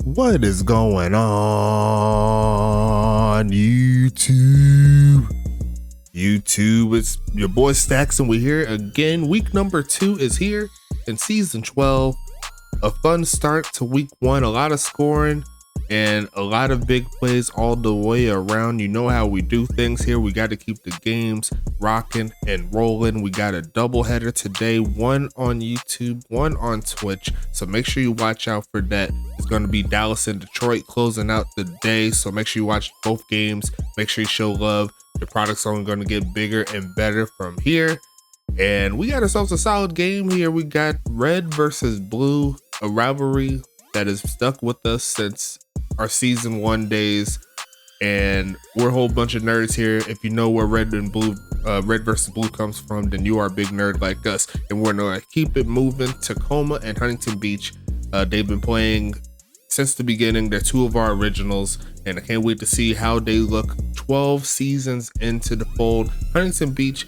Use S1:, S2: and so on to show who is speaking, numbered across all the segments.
S1: What is going on, YouTube? It's your boy Stacks, and we're here again. Week number 2 is here in season 12. A fun start to week 1, a lot of scoring and a lot of big plays all the way around. You know how we do things here. We got to keep the games rocking and rolling. We got a doubleheader today, one on YouTube, one on Twitch. So make sure you watch out for that. It's going to be Dallas and Detroit closing out the day. So make sure you watch both games. Make sure you show love. The product's only going to get bigger and better from here. And we got ourselves a solid game here. We got red versus blue, a rivalry that has stuck with us since our season 1 days, and we're a whole bunch of nerds here. If you know where red versus blue comes from, then you are a big nerd like us, and we're gonna keep it moving. Tacoma and Huntington Beach, they've been playing since the beginning. They're 2 of our originals, and I can't wait to see how they look 12 seasons into the fold. Huntington Beach,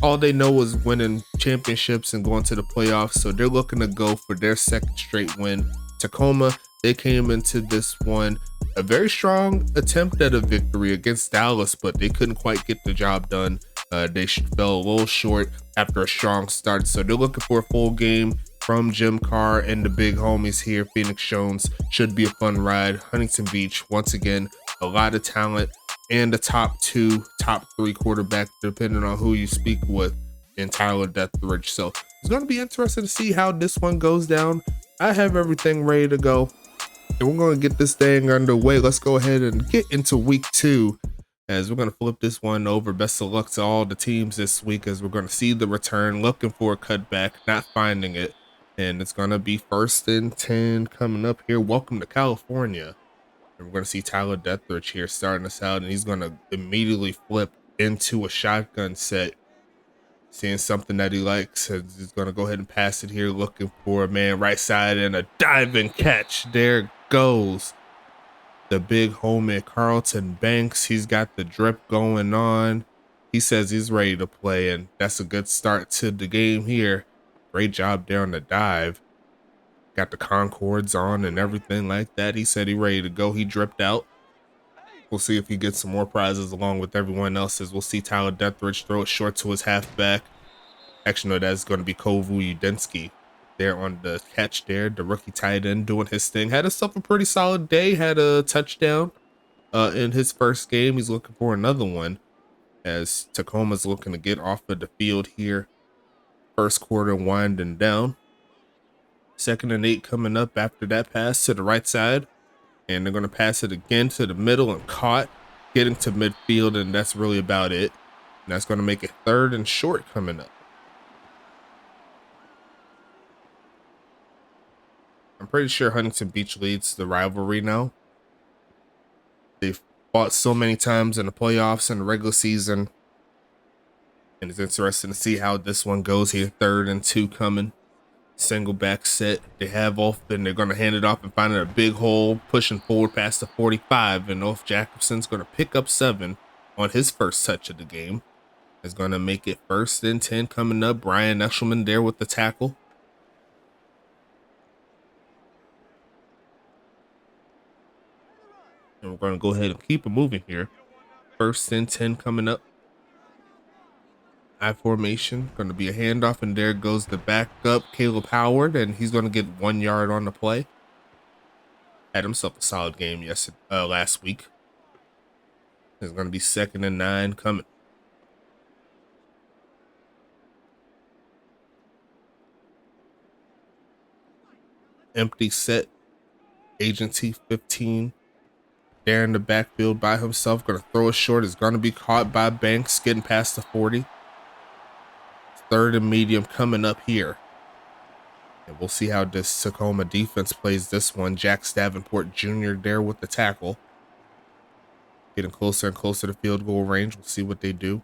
S1: all they know is winning championships and going to the playoffs, so they're looking to go for their second straight win. Tacoma, they came into this one a very strong attempt at a victory against Dallas, but they couldn't quite get the job done. They fell a little short after a strong start, so they're looking for a full game from Jim Carr and the big homies here. Phoenix Jones should be a fun ride. Huntington Beach, once again, a lot of talent and the top 3 quarterback, depending on who you speak with, in Tyler Deathridge. So it's going to be interesting to see how this one goes down. I have everything ready to go, and we're going to get this thing underway. Let's go ahead and get into week 2, as we're going to flip this one over. Best of luck to all the teams this week, as we're going to see the return, looking for a cutback, not finding it. And it's going to be 1st and 10 coming up here. Welcome to California. And we're going to see Tyler Deathridge here starting us out, and he's going to immediately flip into a shotgun set. Seeing something that he likes, he's going to go ahead and pass it here, looking for a man right side, and a diving catch. There goes the big homie Carlton Banks. He's got the drip going on. He says he's ready to play, and that's a good start to the game here. Great job there on the dive. Got the Concords on and everything like that. He said he's ready to go. He dripped out. We'll see if he gets some more prizes along with everyone else's. We'll see Tyler Deathridge throw it short to his halfback. Actually, no, that's going to be Kovu Udensky there on the catch there. The rookie tight end doing his thing. Had himself a pretty solid day. Had a touchdown in his first game. He's looking for another one, as Tacoma's looking to get off of the field here. First quarter winding down. 2nd and 8 coming up after that pass to the right side. And they're going to pass it again to the middle and caught, getting to midfield, and that's really about it. And that's going to make it 3rd and short coming up. I'm pretty sure Huntington Beach leads the rivalry now. They've fought so many times in the playoffs and the regular season. And it's interesting to see how this one goes here. 3rd and 2 coming. Single back set. They have off, and they're going to hand it off and find a big hole, pushing forward past the 45. And Olaf Jacobson's going to pick up 7 on his first touch of the game. It's going to make it 1st and 10 coming up. Brian Eshelman there with the tackle. And we're going to go ahead and keep it moving here. 1st and 10 coming up. I formation, going to be a handoff, and there goes the backup, Caleb Howard, and he's going to get 1 yard on the play. Had himself a solid game last week. It's going to be 2nd and 9 coming. Empty set, agency 15. There in the backfield by himself, going to throw it short. It's going to be caught by Banks, getting past the 40. 3rd and medium coming up here. And we'll see how this Tacoma defense plays this one. Jack Davenport Jr. there with the tackle. Getting closer and closer to field goal range. We'll see what they do.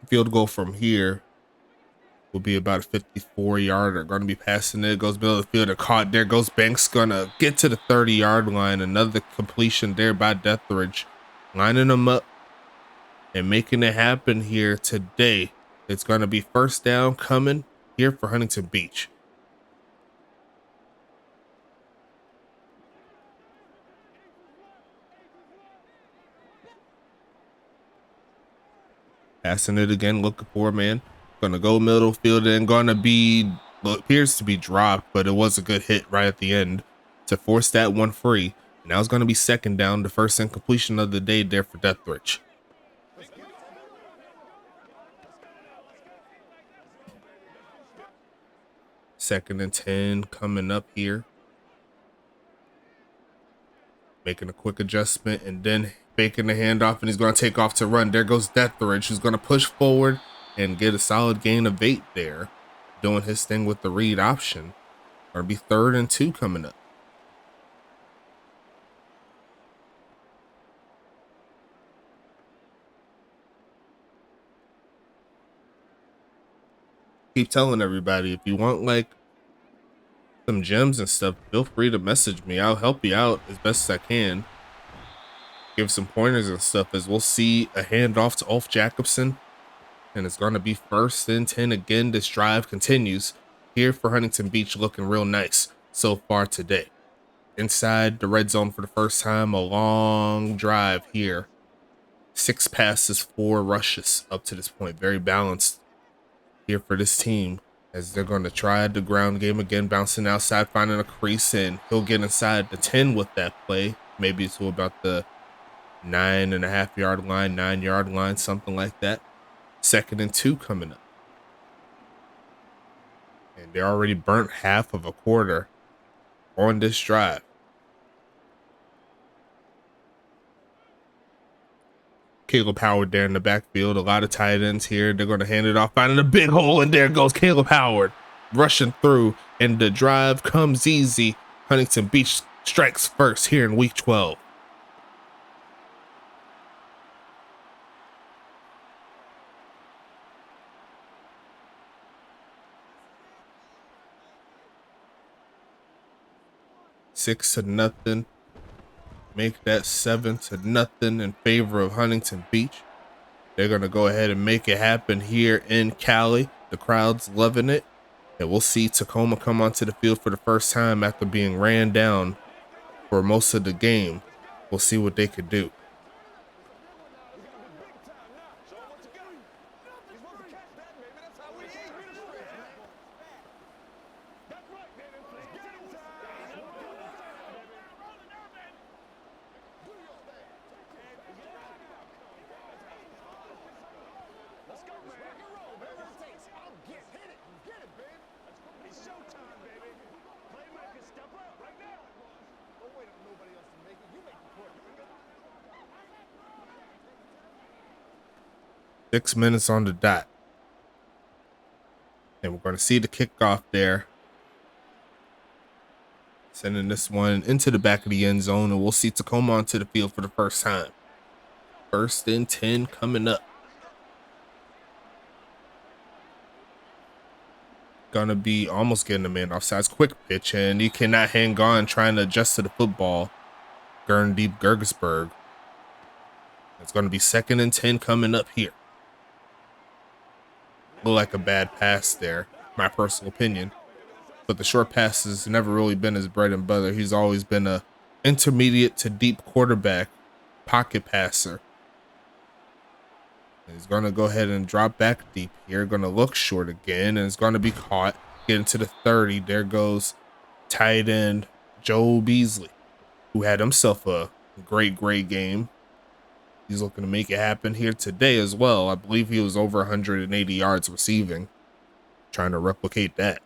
S1: Field goal from here will be about a 54-yarder. Going to be passing it. Goes middle of the field and caught. There goes Banks. Going to get to the 30-yard line. Another completion there by Deathridge. Lining them up and making it happen here today. It's going to be 1st down coming here for Huntington Beach. Passing it again, looking for a man. Gonna go middle field and gonna be, appears to be dropped, but it was a good hit right at the end to force that one free. Now it's gonna be second down, the first incompletion of the day there for Deathridge. Second and 10 coming up here. Making a quick adjustment and then faking the handoff, and he's going to take off to run. There goes Deathridge, who's going to push forward and get a solid gain of 8 there. Doing his thing with the read option. Going to be 3rd and 2 coming up. Keep telling everybody, if you want like some gems and stuff, feel free to message me. I'll help you out as best as I can. Give some pointers and stuff, as we'll see a handoff to Ulf Jacobson, and it's going to be 1st and 10 again. This drive continues here for Huntington Beach, looking real nice so far today. Inside the red zone for the first time, a long drive here. 6 passes, 4 rushes up to this point. Very balanced here for this team, as they're going to try the ground game again, bouncing outside, finding a crease, and he'll get inside the 10 with that play, maybe to about the 9.5 yard line, 9 yard line, something like that. 2nd and 2 coming up, and they already burnt half of a quarter on this drive. Caleb Howard there in the backfield. A lot of tight ends here. They're going to hand it off, finding a big hole, and there goes Caleb Howard rushing through, and the drive comes easy. Huntington Beach strikes first here in week 12. Six to nothing. Make that 7-0 in favor of Huntington Beach. They're going to go ahead and make it happen here in Cali. The crowd's loving it. And we'll see Tacoma come onto the field for the first time after being ran down for most of the game. We'll see what they could do. Six minutes on the dot. And we're going to see the kickoff there. Sending this one into the back of the end zone, and we'll see Tacoma onto the field for the first time. 1st and 10 coming up. Gonna be almost getting a man offsides. Quick pitch, and he cannot hang on, trying to adjust to the football. Gerndeep Gergesberg. It's going to be 2nd and 10 coming up here. Look like a bad pass there, my personal opinion. But the short passes never really been his bread and butter. He's always been a intermediate to deep quarterback, pocket passer. And he's going to go ahead and drop back deep here. Going to look short again, and it's going to be caught. Getting to the 30. There goes tight end Joe Beasley, who had himself a great game. He's looking to make it happen here today as well. I believe he was over 180 yards receiving. Trying to replicate that.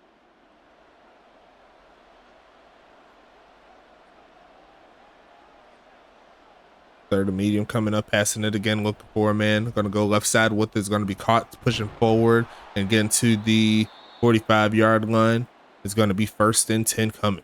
S1: Third and medium coming up, passing it again, looking for a man. Going to go left side with it. It's going to be caught, pushing forward and getting to the 45-yard line. It's going to be 1st and 10 coming.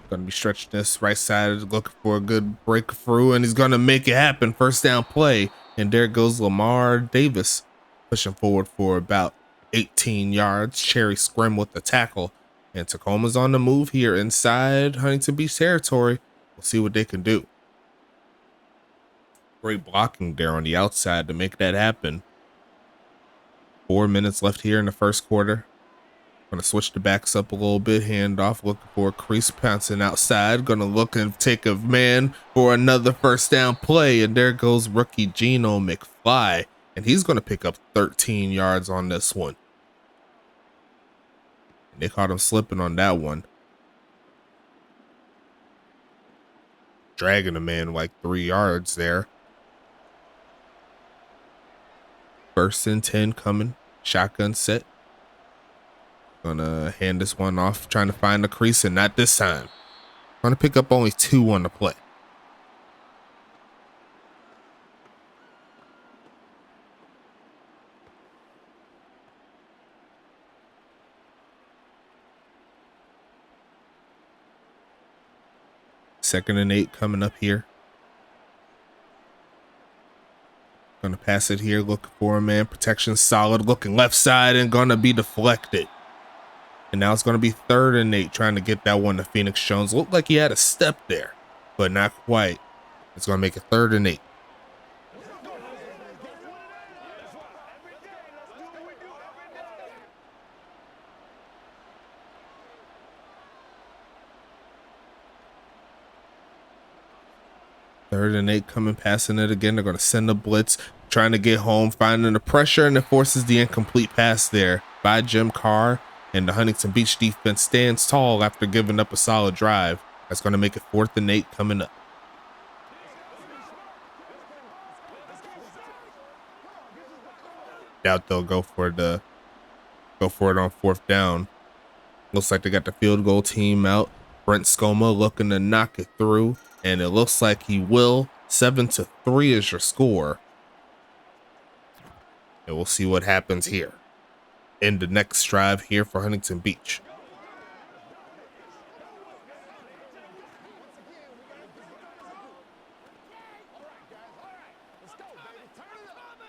S1: Going to be stretching this right side, looking for a good breakthrough, and he's going to make it happen. First down play, and there goes Lamar Davis, pushing forward for about 18 yards. Cherry scrim with the tackle, and Tacoma's on the move here inside Huntington Beach territory. We'll see what they can do. Great blocking there on the outside to make that happen. 4 minutes left here in the first quarter. Gonna switch the backs up a little bit, hand off, looking for a crease, pouncing outside. Gonna look and take a man for another first down play, and there goes rookie Geno McFly, and he's gonna pick up 13 yards on this one. And they caught him slipping on that one. Dragging a man like 3 yards there. 1st and 10 coming, shotgun set. Gonna hand this one off, trying to find the crease, and not this time. Gonna pick up only 2 on the play. Second and 8 coming up here. Gonna pass it here, looking for a man. Protection solid, looking left side, and gonna be deflected. And now it's going to be 3rd and 8, trying to get that one to Phoenix Jones. Looked like he had a step there, but not quite. It's going to make it 3rd and 8. Third and 8 coming, passing it again. They're going to send a blitz, trying to get home, finding the pressure, and it forces the incomplete pass there by Jim Carr. And the Huntington Beach defense stands tall after giving up a solid drive. That's going to make it 4th and 8 coming up. Doubt they'll go for it on 4th down. Looks like they got the field goal team out. Brent Scoma looking to knock it through, and it looks like he will. 7-3 is your score. And we'll see what happens here in the next drive here for Huntington Beach.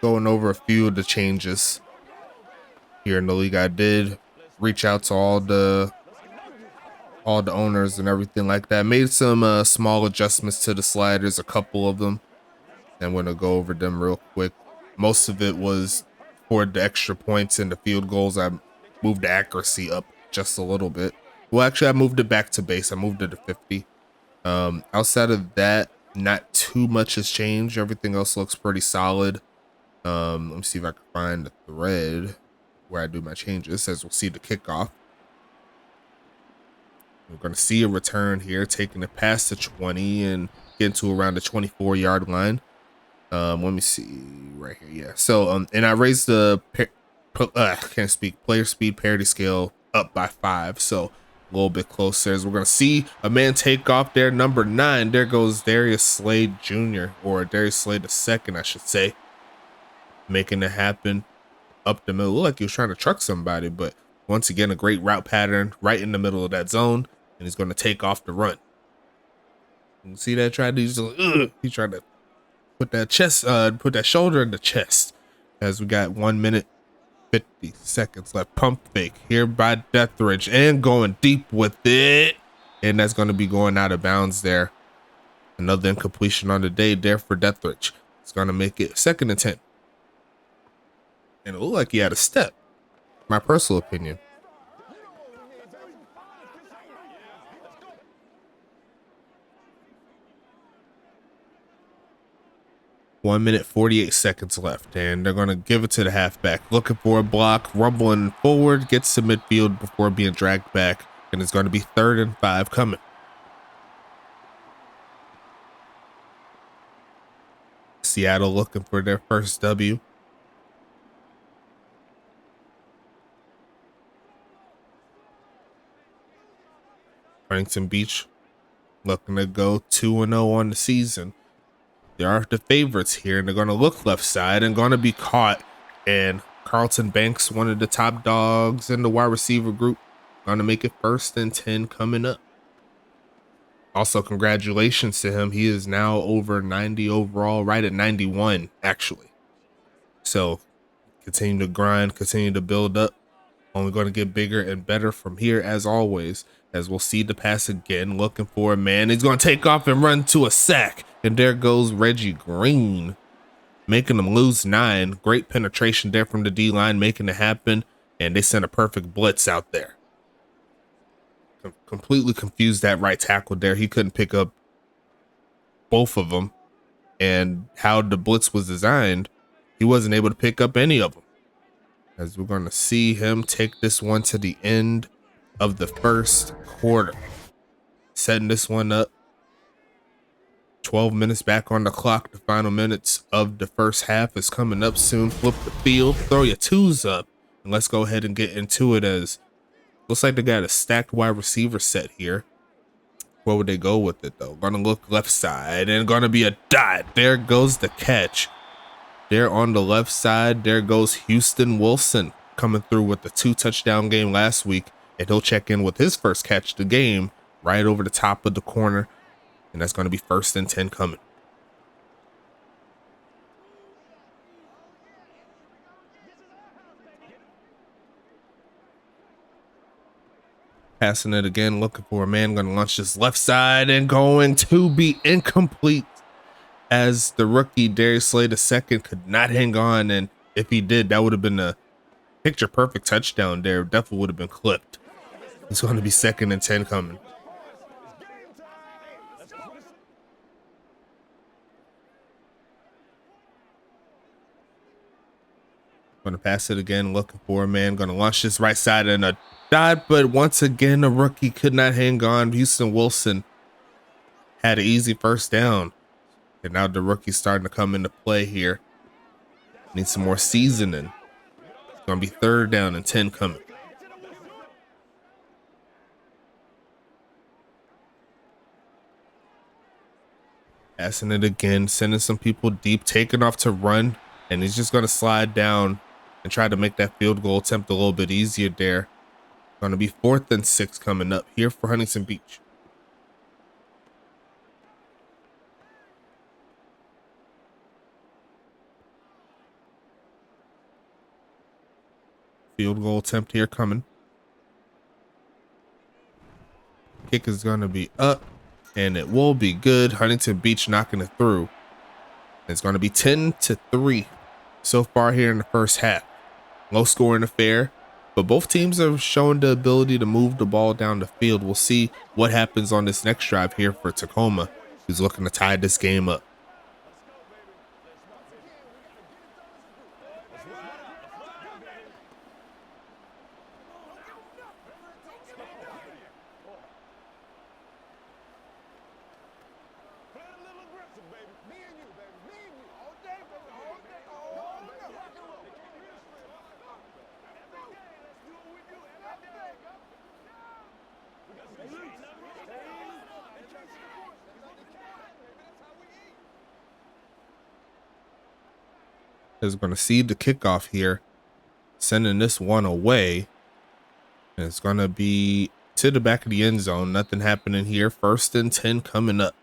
S1: Going over a few of the changes here in the league. I did reach out to all the owners and everything like that. Made some small adjustments to the sliders, a couple of them. I'm going to go over them real quick. Most of it was for the extra points and the field goals. I moved the accuracy up just a little bit. Well, actually, I moved it back to base. I moved it to 50. Outside of that, not too much has changed. Everything else looks pretty solid. Let me see if I can find the thread where I do my changes. It says we'll see the kickoff. We're going to see a return here, taking it past the 20 and getting to around the 24-yard line. Let me see right here. Yeah. So, and I raised the player speed parity scale up by 5. So a little bit closer as we're going to see a man take off there. Number 9. There goes Darius Slade Jr. or Darius Slade II, I should say. Making it happen up the middle. Looked like he was trying to truck somebody, but once again, a great route pattern right in the middle of that zone. And he's going to take off the run. You can see that he tried to put that shoulder in the chest as we got 1 minute 50 seconds left. Pump fake here by Deathridge and going deep with it. And that's going to be going out of bounds there. Another incompletion on the day there for Deathridge. It's going to make it 2nd and 10. And it looked like he had a step. My personal opinion. One minute 48 seconds left, and they're going to give it to the halfback. Looking for a block, rumbling forward, gets to midfield before being dragged back, and it's going to be 3rd and 5 coming. Seattle looking for their first W. Huntington Beach looking to go 2-0 on the season. They are the favorites here, and they're going to look left side and going to be caught. And Carlton Banks, one of the top dogs in the wide receiver group, going to make it 1st and 10 coming up. Also, congratulations to him. He is now over 90 overall, right at 91, actually. So continue to grind, continue to build up. Only going to get bigger and better from here, as always, as we'll see the pass again, looking for a man. He's going to take off and run to a sack. And there goes Reggie Green, making them lose 9. Great penetration there from the D-line, making it happen. And they sent a perfect blitz out there. Completely confused that right tackle there. He couldn't pick up both of them. And how the blitz was designed, he wasn't able to pick up any of them. As we're going to see him take this one to the end of the first quarter. Setting this one up. 12 minutes back on the clock. The final minutes of the first half is coming up soon. Flip the field, throw your twos up, and let's go ahead and get into it. As looks like they got a stacked wide receiver set here. Where would they go with it though? Gonna look left side and gonna be a dot. There goes the catch. There on the left side, there goes Houston Wilson coming through with the 2 touchdown game last week, and he'll check in with his first catch of the game right over the top of the corner. And that's going to be 1st and 10 coming. Passing it again, looking for a man, going to launch this left side and going to be incomplete. As the rookie Darius Slade II could not hang on. And if he did, that would have been a picture perfect touchdown there. Definitely would have been clipped. It's going to be 2nd and 10 coming. Going to pass it again, looking for a man, going to launch this right side and a dot, but once again, a rookie could not hang on. Houston Wilson had an easy 1st down, and now the rookie's starting to come into play here. Need some more seasoning. It's going to be 3rd down and 10 coming. Passing it again, sending some people deep, taking off to run, and he's just going to slide down and try to make that field goal attempt a little bit easier there. Going to be 4th and 6 coming up here for Huntington Beach. Field goal attempt here coming. Kick is going to be up, and it will be good. Huntington Beach knocking it through. It's going to be 10-3 so far here in the first half. Low scoring affair, but both teams have shown the ability to move the ball down the field. We'll see what happens on this next drive here for Tacoma, who's looking to tie this game up. Is going to see the kickoff here, sending this one away. And it's going to be to the back of the end zone. Nothing happening here. 1st and 10 coming up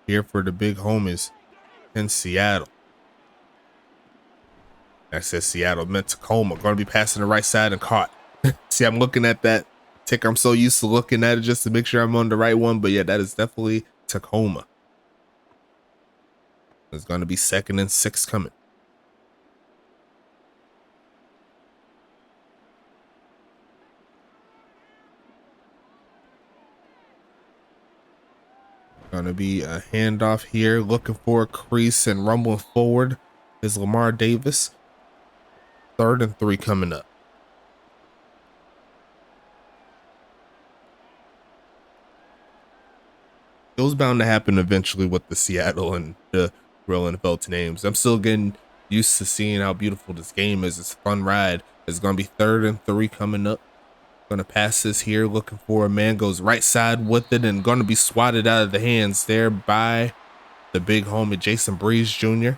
S1: here for the big homies in Seattle. I said Seattle, meant Tacoma. Going to be passing the right side and caught. See, I'm looking at that ticker. I'm so used to looking at it just to make sure I'm on the right one. But yeah, that is definitely Tacoma. It's going to be 2nd and 6 coming. Going to be a handoff here, looking for a crease and rumbling forward is Lamar Davis. 3rd and 3 coming up. It was bound to happen eventually with the Seattle and the real NFL names. I'm still getting used to seeing how beautiful this game is. It's a fun ride. It's going to be 3rd and 3 coming up. Going to pass this here, looking for a man, goes right side with it and going to be swatted out of the hands there by the big homie Jason Breeze Jr.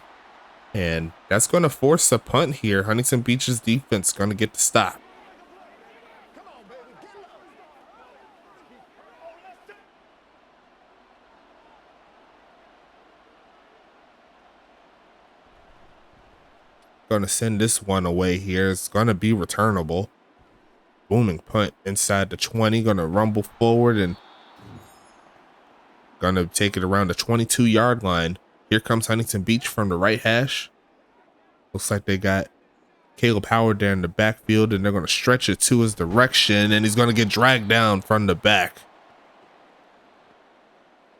S1: And that's going to force a punt here. Huntington Beach's defense going to get the stop. Going to send this one away here. It's going to be returnable. Booming punt inside the 20. Going to rumble forward and Gonna take it around the 22-yard line. Here comes Huntington Beach from the right hash. Looks like they got Caleb Howard there in the backfield, and they're going to stretch it to his direction, and he's going to get dragged down from the back.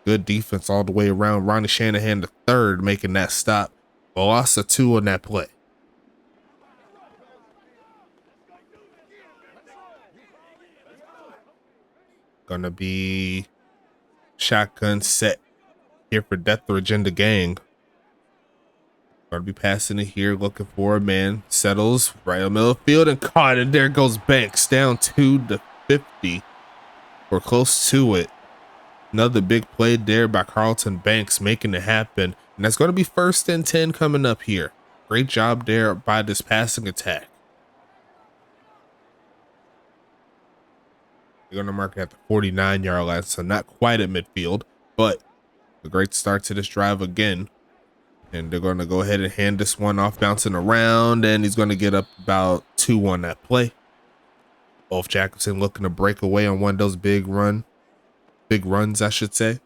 S1: Good defense all the way around. Ronnie Shanahan the third making that stop. A loss of 2 on that play. Gonna be shotgun set here for Deathridge and the gang. Gonna be passing it here, looking for a man. Settles right in the middle of the field and caught, and there goes Banks down to the 50. We're close to it. Another big play there by Carlton Banks, making it happen. And that's going to be 1st and 10 coming up here. Great job there by this passing attack. They're going to mark it at the 49-yard line, so not quite at midfield, but a great start to this drive again. And they're going to go ahead and hand this one off, bouncing around, and he's going to get up about 2 on that play. Ulf Jacobson looking to break away on one of those big runs, I should say.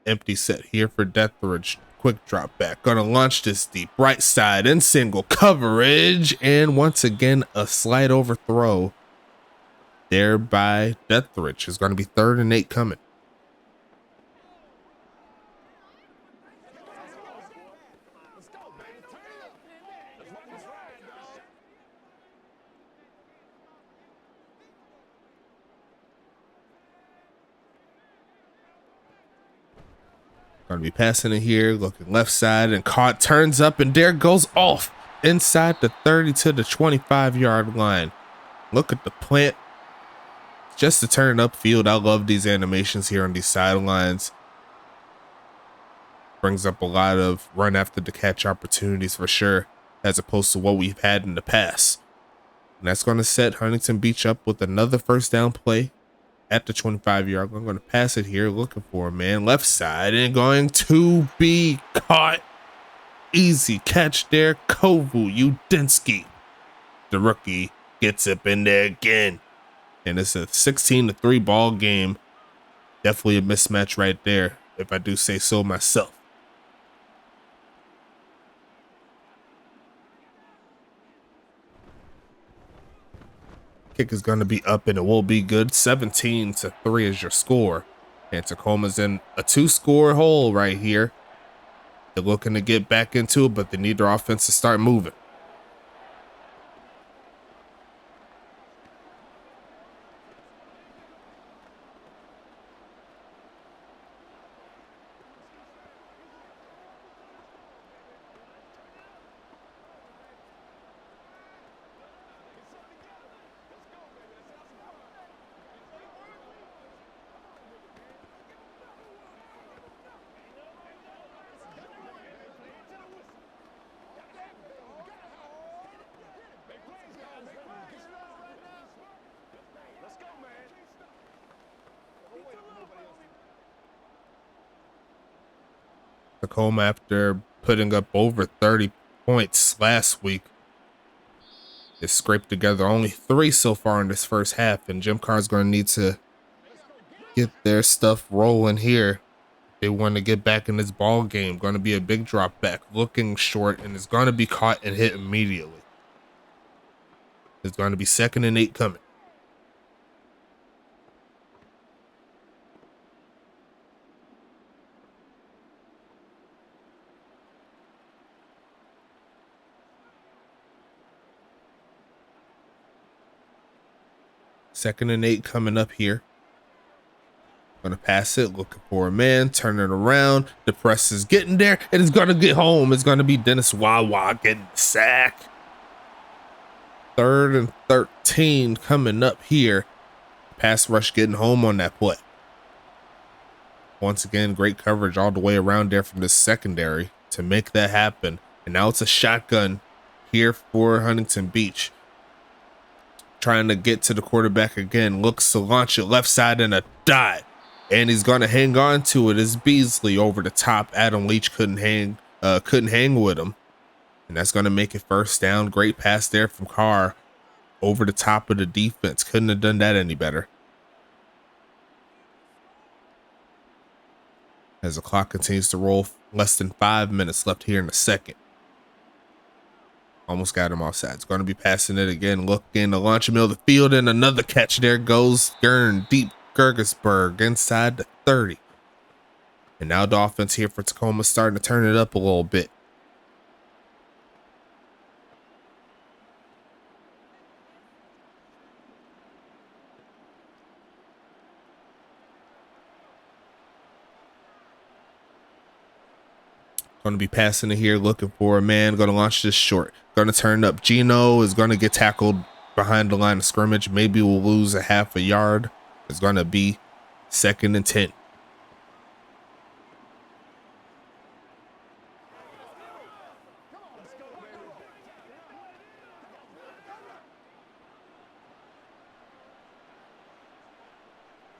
S1: Empty set here for Deathridge. Quick drop back. Gonna launch this deep right side in single coverage. And once again, a slight overthrow there by Deathridge. It's gonna be 3rd and 8 coming. Gonna be passing it here, looking left side, and caught, turns up, and there goes off inside the 30 to the 25-yard line. Look at the plant. Just to turn upfield. I love these animations here on these sidelines. Brings up a lot of run after the catch opportunities for sure, as opposed to what we've had in the past. And that's going to set Huntington Beach up with another 1st down play at the 25-yard line. I'm going to pass it here, looking for a man left side, and going to be caught. Easy catch there, Kovu Udinsky. The rookie gets up in there again. And it's a 16-3 ball game. Definitely a mismatch right there, if I do say so myself. Kick is going to be up, and it will be good. 17-3 is your score. And Tacoma's in a 2-score hole right here. They're looking to get back into it, but they need their offense to start moving. Tacoma, after putting up over 30 points last week, has scraped together only 3 so far in this first half, and Jim Carr's going to need to get their stuff rolling here. They want to get back in this ball game. Going to be a big drop back, looking short, and it's going to be caught and hit immediately. It's going to be 2nd and 8 coming. Second and 8 coming up here. Gonna pass it, looking for a man, turn it around. The press is getting there, and it's gonna get home. It's gonna be Dennis Wawa getting the sack. 3rd and 13 coming up here. Pass rush getting home on that play. Once again, great coverage all the way around there from the secondary to make that happen. And now it's a shotgun here for Huntington Beach. Trying to get to the quarterback again. Looks to launch it left side and a dot. and he's going to hang on to it as Beasley over the top. Adam Leach couldn't hang with him, and that's going to make it first down. Great pass there from Carr over the top of the defense. Couldn't have done that any better. As the clock continues to roll, less than 5 minutes left here in the second. Almost got him offside. It's going to be passing it again. Looking to launch him middle of the field, and another catch. There goes Gern deep. Gergesberg inside the 30. And now the offense here for Tacoma starting to turn it up a little bit. Going to be passing it here, looking for a man. Going to launch this short. Going to turn up. Gino is going to get tackled behind the line of scrimmage. Maybe we'll lose a half a yard. It's going to be 2nd and 10.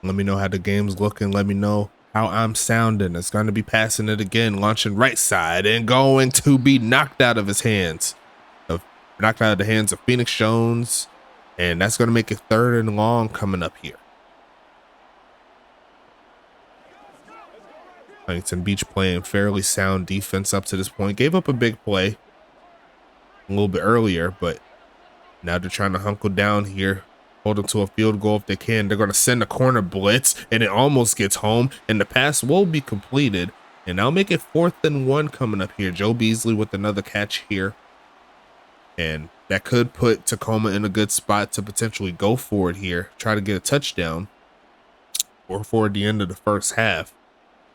S1: Let me know how the game's looking. Let me know how I'm sounding. It's going to be passing it again, launching right side and going to be knocked out of his hands. Knocked out of the hands of Phoenix Jones. And that's going to make it 3rd and long coming up here. Huntington Beach playing fairly sound defense up to this point. Gave up a big play a little bit earlier, but now they're trying to hunkle down here. Hold them to a field goal if they can. They're going to send a corner blitz, and it almost gets home, and the pass will be completed. And I'll make it 4th and 1 coming up here. Joe Beasley with another catch here. And that could put Tacoma in a good spot to potentially go for it here. Try to get a touchdown or for the end of the first half.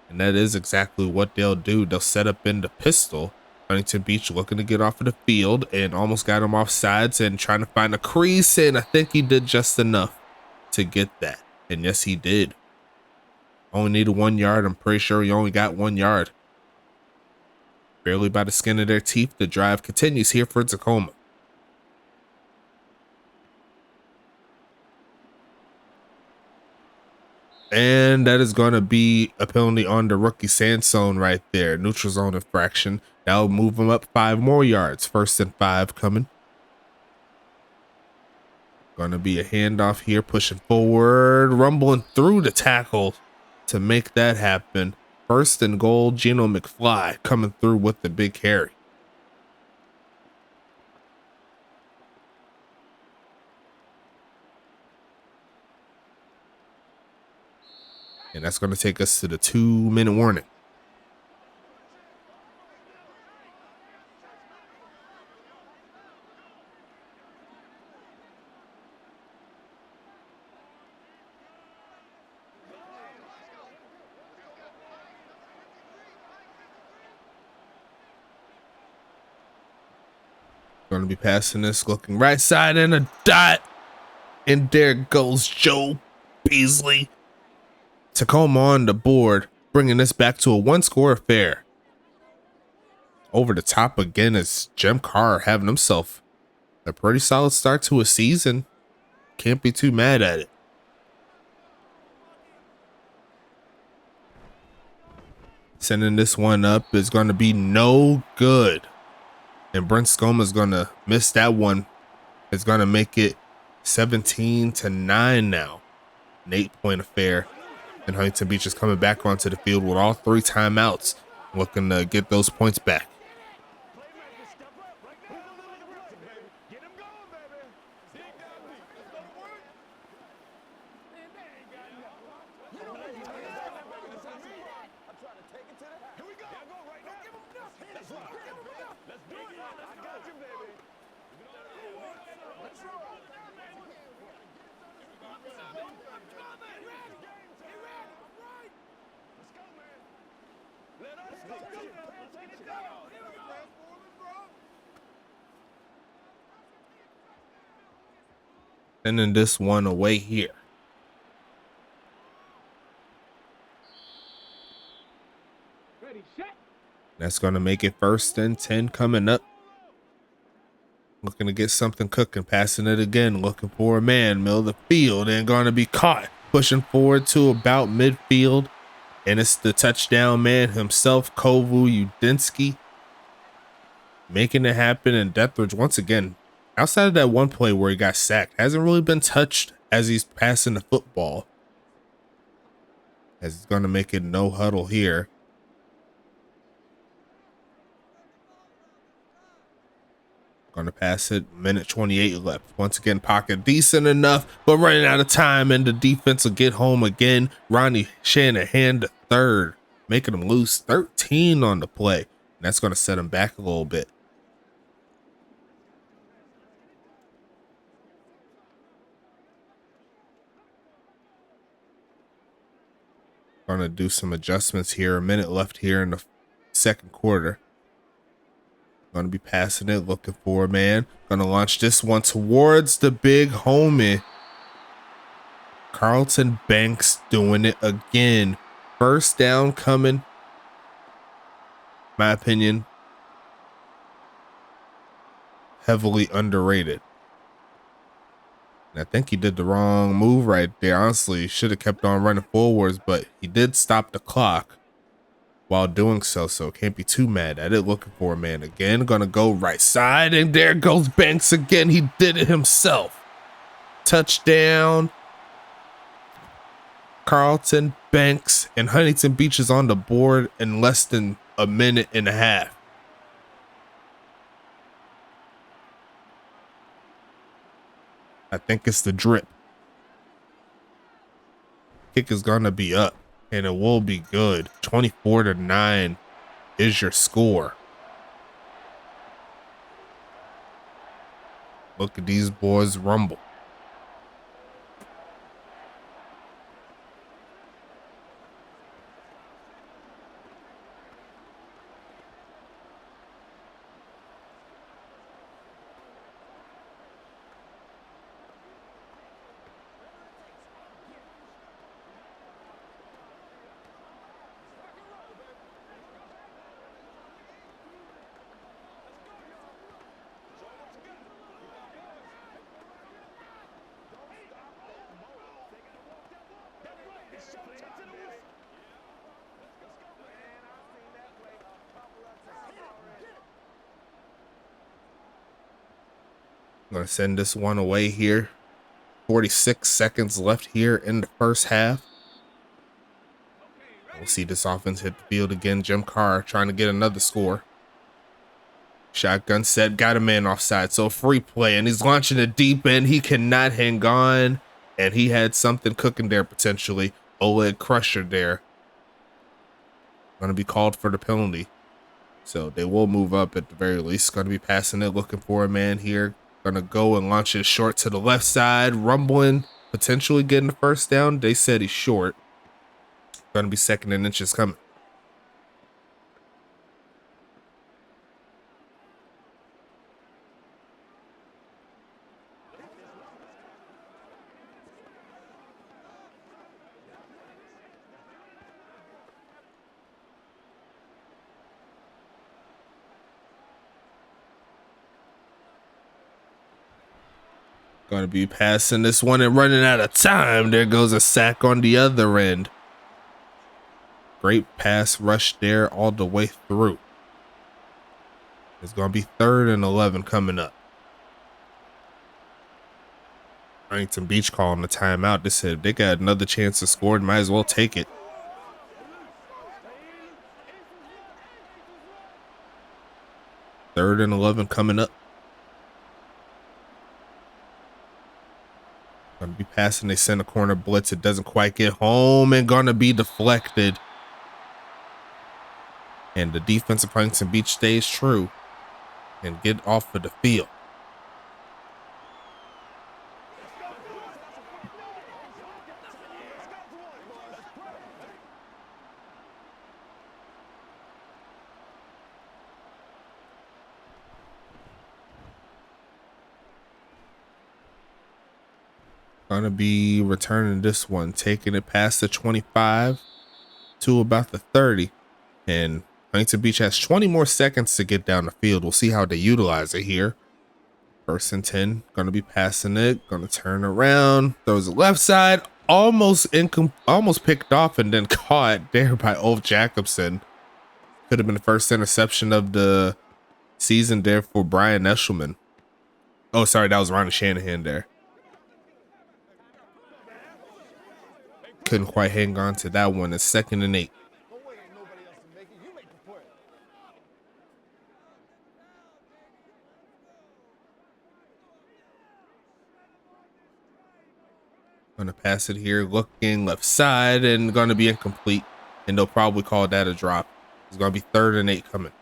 S1: And that is exactly what they'll do. They'll set up in the pistol. Huntington Beach looking to get off of the field and almost got him off sides and trying to find a crease. And I think he did just enough to get that. And yes, he did. Only needed 1 yard. I'm pretty sure he only got 1 yard. Barely by the skin of their teeth. The drive continues here for Tacoma. And that is going to be a penalty on the rookie Sansone right there. Neutral zone infraction. That'll move him up 5 more yards. 1st and 5 coming. Going to be a handoff here. Pushing forward. Rumbling through the tackle to make that happen. 1st and goal. Gino McFly coming through with the big carry. And that's going to take us to the 2-minute warning. Going to be passing this, looking right side and a dot. And there goes Joe Beasley. Tacoma on the board, bringing this back to a 1-score affair. Over the top again is Jim Carr having himself a pretty solid start to a season. Can't be too mad at it. Sending this one up is going to be no good. And Brent Scoma is going to miss that one. It's going to make it 17-9 now. An 8-point affair. And Huntington Beach is coming back onto the field with all 3 timeouts, looking to get those points back. Sending this one away here. That's going to make it 1st and 10 coming up. Looking to get something cooking. Passing it again. Looking for a man. Middle of the field. And going to be caught pushing forward to about midfield. And it's the touchdown man himself, Kovu Udinsky, making it happen. And Deathridge, once again, outside of that one play where he got sacked, hasn't really been touched as he's passing the football. As he's going to make it no huddle here. Going to pass it, minute 28 left. Once again, pocket decent enough, but running out of time, and the defense will get home again. Ronnie Shanahan the third, making him lose 13 on the play. And that's going to set him back a little bit. Going to do some adjustments here. A minute left here in the second quarter. Going to be passing it, looking for a man. Going to launch this one towards the big homie. Carlton Banks doing it again. First down coming. My opinion, heavily underrated. And I think he did the wrong move right there. Honestly, he should have kept on running forwards, but he did stop the clock while doing so can't be too mad at it. Looking for a man again. Gonna go right side, and there goes Banks again. He did it himself. Touchdown. Carlton Banks, and Huntington Beach is on the board in less than a minute and a half. I think it's the drip. Kick is gonna be up. And it will be good. 24-9 is your score. Look at these boys rumble. I'm going to send this one away here. 46 seconds left here in the first half. We'll see this offense hit the field again. Jim Carr trying to get another score. Shotgun set, got a man offside, so free play, and he's launching a deep end. He cannot hang on, and he had something cooking there potentially. Oleg Crusher there. Going to be called for the penalty. So they will move up at the very least. Going to be passing it, looking for a man here. Going to go and launch it short to the left side. Rumbling, potentially getting the first down. They said he's short. Going to be second and inches coming. Going to be passing this one and running out of time. There goes a sack on the other end. Great pass rush there all the way through. It's going to be 3rd and 11 coming up. Huntington Beach calling the timeout. They said they got another chance to score. Might as well take it. Third and 11 coming up. Going to be passing a center corner blitz. It doesn't quite get home and going to be deflected. And the defense of Huntington Beach stays true and get off of the field. Gonna be returning this one, taking it past the 25 to about the 30. And Huntington Beach has 20 more seconds to get down the field. We'll see how they utilize it here. 1st and 10, gonna be passing it, gonna turn around, throws the left side, almost picked off and then caught there by Ulf Jacobson. Could have been the first interception of the season there for Brian Eshelman. Oh, sorry, that was Ronnie Shanahan there. Couldn't quite hang on to that one. It's 2nd and 8. Gonna pass it here, looking left side, and gonna be incomplete. And they'll probably call that a drop. It's gonna be 3rd and 8 coming.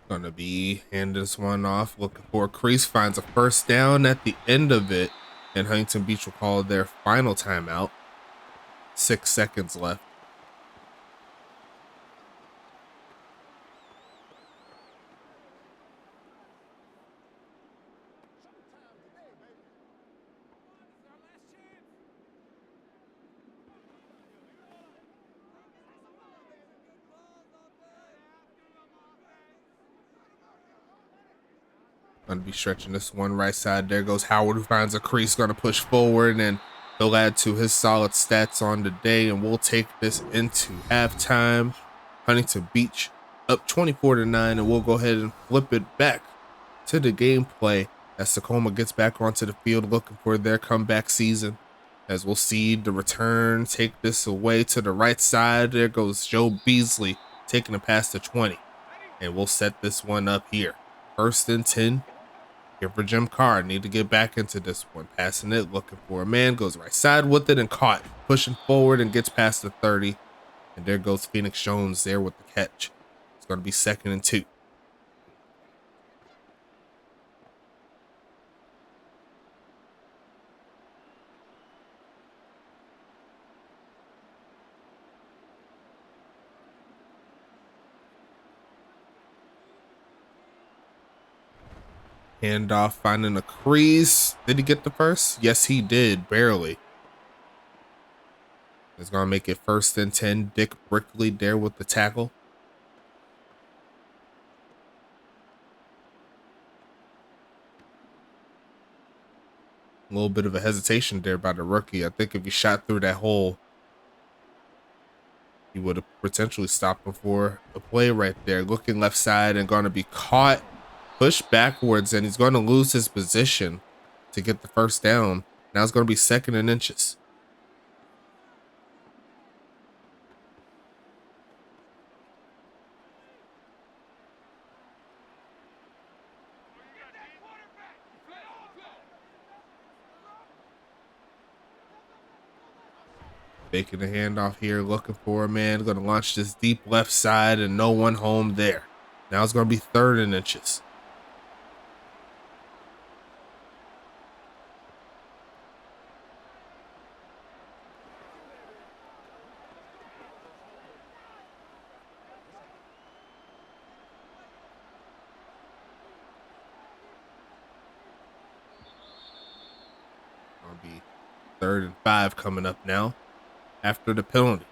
S1: Gonna be hand this one off, looking for a crease, finds a first down at the end of it, and Huntington Beach will call their final timeout. 6 seconds left. Gonna be stretching this one right side. There goes Howard, who finds a crease, gonna push forward, and he'll add to his solid stats on the day, and we'll take this into halftime. Huntington Beach up 24-9, and we'll go ahead and flip it back to the gameplay as Tacoma gets back onto the field looking for their comeback season. As we'll see the return take this away to the right side. There goes Joe Beasley taking a pass to 20, and we'll set this one up here. 1st and 10. Here for Jim Carr. Need to get back into this one. Passing it, looking for a man. Goes right side with it and caught. Pushing forward and gets past the 30. And there goes Phoenix Jones there with the catch. It's going to be 2nd and 2. Handoff, finding a crease. Did he get the first? Yes, he did. Barely. It's going to make it 1st and 10. Dick Brickley there with the tackle. A little bit of a hesitation there by the rookie. I think if he shot through that hole, he would have potentially stopped him for a play right there. Looking left side and going to be caught. Pushed backwards, and he's going to lose his position to get the first down. Now it's going to be 2nd and inches. Making the handoff here, looking for a man. Going to launch this deep left side, and no one home there. Now it's going to be 3rd and inches. Going to be 3rd and 5 coming up now after the penalty.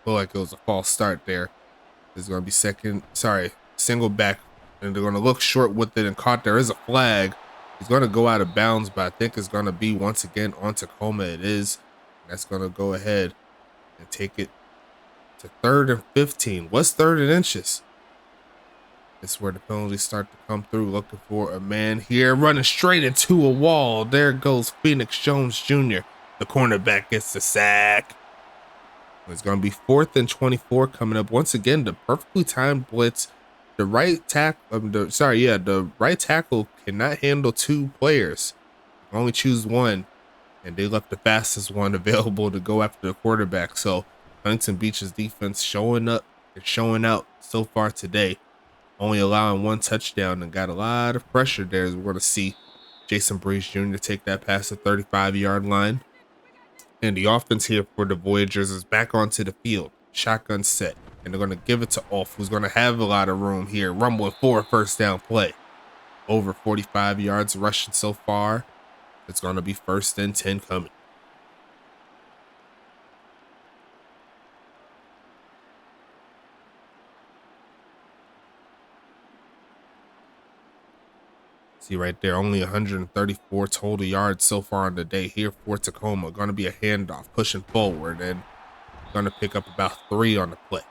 S1: Feel like it was a false start there. This is going to be single back, and they're going to look short with it and caught. There is a flag. He's going to go out of bounds, but I think it's going to be once again on Tacoma. It is. And that's going to go ahead and take it to 3rd and 15. What's 3rd and inches? This is where the penalties start to come through. Looking for a man here, running straight into a wall. There goes Phoenix Jones Jr. The cornerback gets the sack. It's going to be 4th and 24 coming up. Once again, the perfectly timed blitz. The right tackle, the right tackle cannot handle 2 players. Only choose one, and they left the fastest one available to go after the quarterback. So Huntington Beach's defense showing up and showing out so far today, only allowing 1 touchdown, and got a lot of pressure there. As we're going to see Jason Breeze Jr. take that past the 35-yard line. And the offense here for the Voyagers is back onto the field. Shotgun set. And they're going to give it to Ulf, who's going to have a lot of room here. Rumbling for a 1st down play. Over 45 yards rushing so far. It's going to be 1st and 10 coming. See right there, only 134 total yards so far on the day here for Tacoma. Going to be a handoff, pushing forward, and going to pick up about 3 on the play.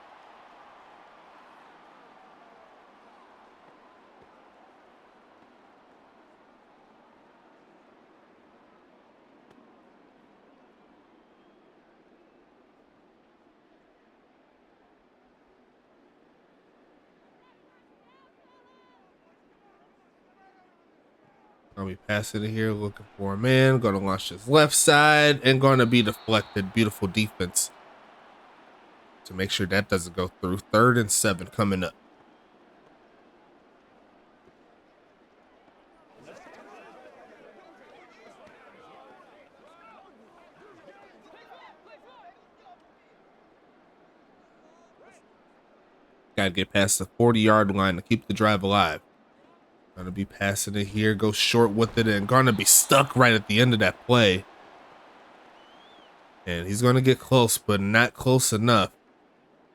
S1: Gonna be passing it here, looking for a man. Gonna launch his left side and gonna be deflected. Beautiful defense to make sure that doesn't go through. 3rd and 7 coming up. Gotta get past the 40-yard line to keep the drive alive. Gonna be passing it here, go short with it, and gonna be stuck right at the end of that play. And he's gonna get close, but not close enough.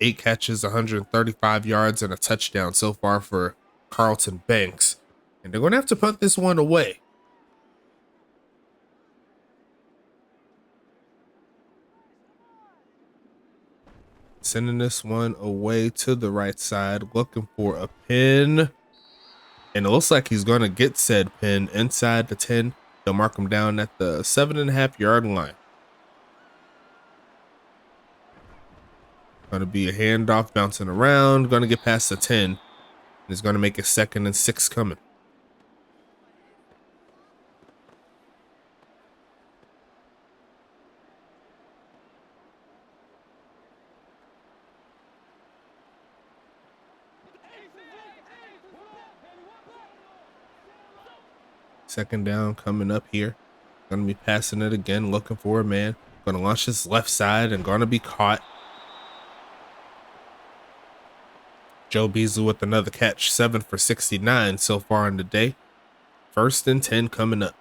S1: 8 catches, 135 yards, and a touchdown so far for Carlton Banks. And they're gonna have to punt this one away. Sending this one away to the right side, looking for a pin. And it looks like he's going to get said pin inside the 10. They'll mark him down at the 7.5-yard line. Going to be a handoff bouncing around. Going to get past the 10. And he's going to make a 2nd and 6 coming. Second down coming up here. Going to be passing it again, looking for a man. Going to launch his left side and going to be caught. Joe Beasley with another catch. 7 for 69 so far in the day. 1st and 10 coming up.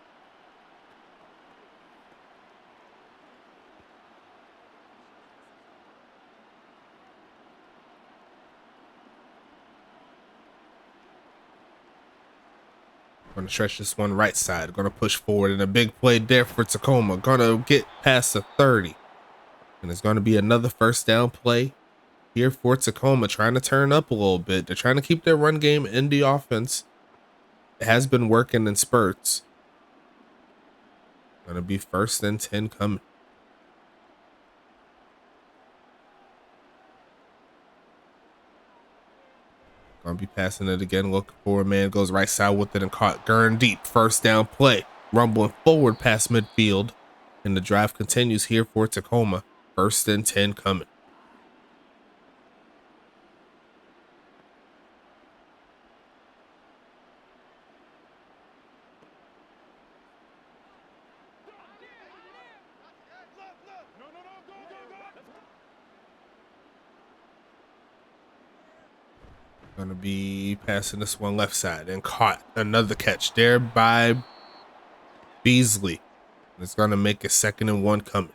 S1: Going to stretch this one right side. Going to push forward in a big play there for Tacoma. Going to get past the 30. And it's going to be another 1st down play here for Tacoma, trying to turn up a little bit. They're trying to keep their run game in the offense. It has been working in spurts. Going to be 1st and 10 coming. Gonna be passing it again, looking for a man, goes right side with it and caught. Gurn deep, 1st down play. Rumbling forward past midfield. And the drive continues here for Tacoma. 1st and 10 coming. Gonna be passing this one left side and caught. Another catch there by Beasley. It's gonna make a 2nd and 1 coming.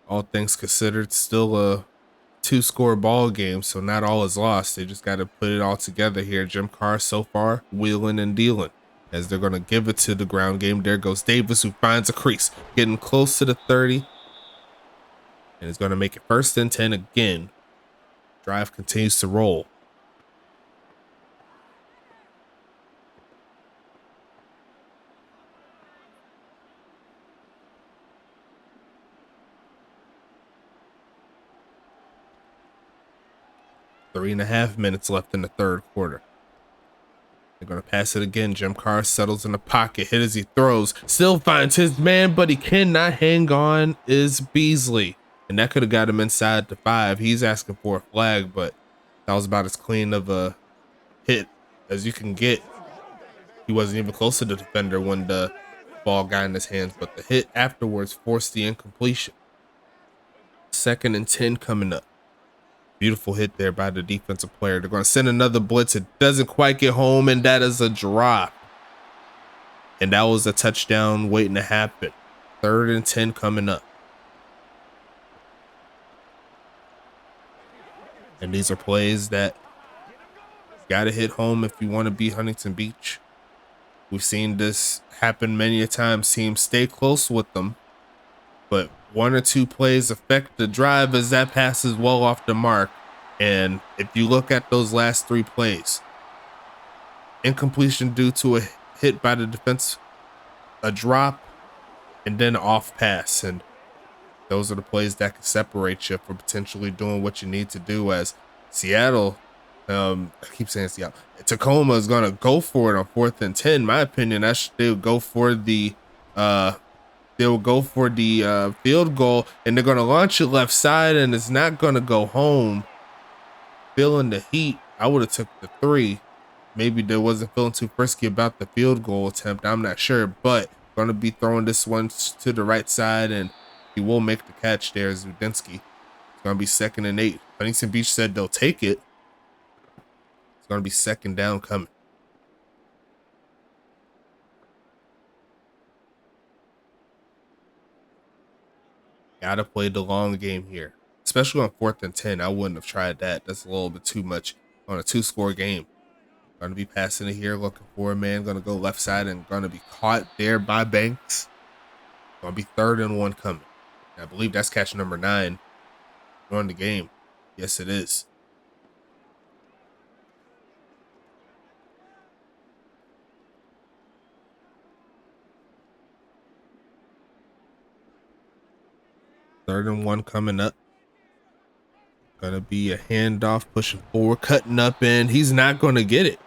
S1: All things considered, still a 2-score ball game, so not all is lost. They just got to put it all together here. Jim Carr so far wheeling and dealing as they're going to give it to the ground game. There goes Davis, who finds a crease, getting close to the 30, and is going to make it 1st and 10 again. Drive continues to roll. Three and a half minutes left in the 3rd quarter. They're going to pass it again. Jim Carr settles in the pocket. Hit as he throws. Still finds his man, but he cannot hang on. Is Beasley. And that could have got him inside the 5. He's asking for a flag, but that was about as clean of a hit as you can get. He wasn't even close to the defender when the ball got in his hands, but the hit afterwards forced the incompletion. 2nd and 10 coming up. Beautiful hit there by the defensive player. They're going to send another blitz. It doesn't quite get home, and that is a drop. And that was a touchdown waiting to happen. 3rd and 10 coming up. And these are plays that got to hit home if you want to beat Huntington Beach. We've seen this happen many a times. Teams stay close with them, but 1 or 2 plays affect the drive as that pass is well off the mark. And if you look at those last 3 plays, incompletion due to a hit by the defense, a drop, and then off pass. And those are the plays that can separate you from potentially doing what you need to do. As Seattle, I keep saying Seattle, Tacoma is going to go for it on 4th and 10. In my opinion, they'll go for the field goal, and they're going to launch it left side, and it's not going to go home. Feeling the heat, I would have took the 3. Maybe they wasn't feeling too frisky about the field goal attempt. I'm not sure, but going to be throwing this one to the right side, and he will make the catch there. Zudinsky. It's going to be 2nd and 8. Huntington Beach said they'll take it. It's going to be 2nd down coming. Gotta play the long game here, especially on 4th and 10. I wouldn't have tried that. That's a little bit too much on a 2-score game. Going to be passing it here, looking for a man. Going to go left side and going to be caught there by Banks. Going to be 3rd and 1 coming. I believe that's catch number 9 on the game. Yes, it is. Third and 1 coming up. Gonna be a handoff, pushing forward, cutting up, and he's not going to get it.